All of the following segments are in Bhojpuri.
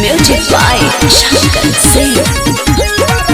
Music by Shankar Singh.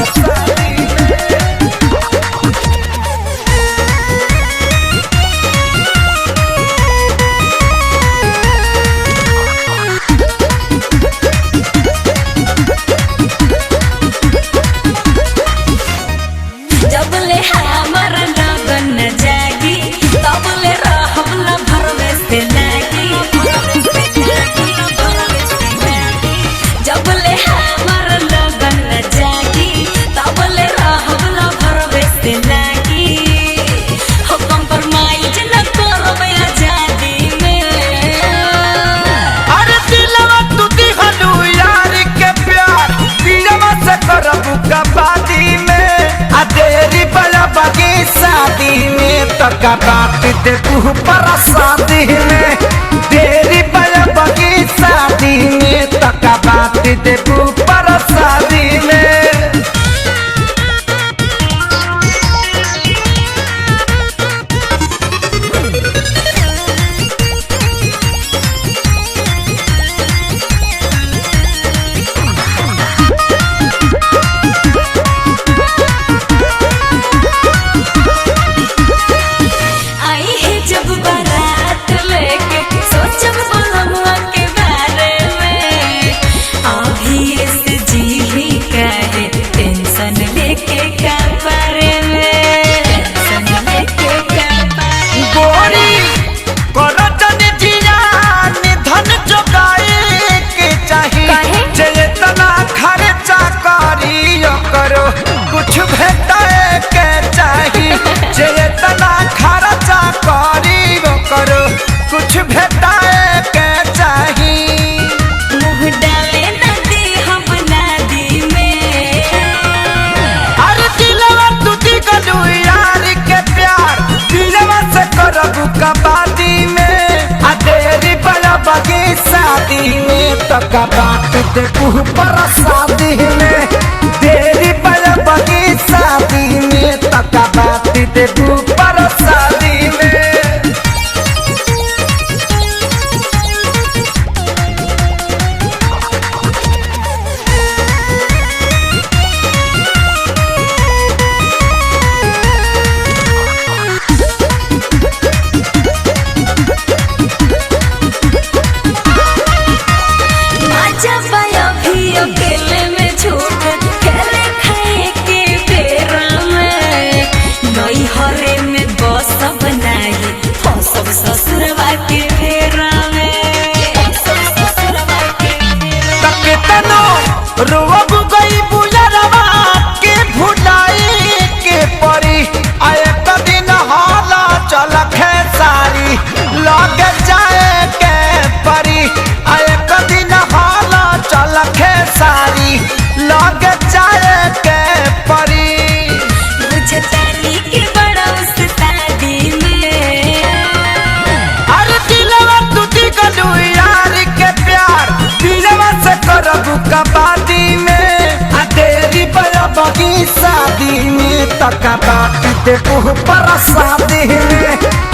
शादी में तका बात दे पर शादी में तेरी बगी शादी में तका बात दे पर शादी में कुछ भेटाए के चाहिए जेतना खर्चा करी वो करो कुछ भेटाए के चाहिए मुँह डाले नदी हम नदी में अरे दिलवा टूटी गलू यार के प्यार दिलवा से करबू कबादी में आ तेरी बड़ा बगी शादी में तो कबात दे पर शादी में तेरी बड़ा बगी शादी में तका बात दे पर शादी में ससुरवा के फेरा में रोब गई बुलरवा के भुलाई के परी आए दिन हाला चल खेसारी लग जाए के परी आए दिन हाला चल खेसारी लग जाए के परी मुझे ताली के बड़ा उस्तादी में अरे दिलवा टूटी गलू यार के प्यार दिलवा से करबू कबादी में आ तेरी बड़ा बगी शादी में तका बात दे पर शादी में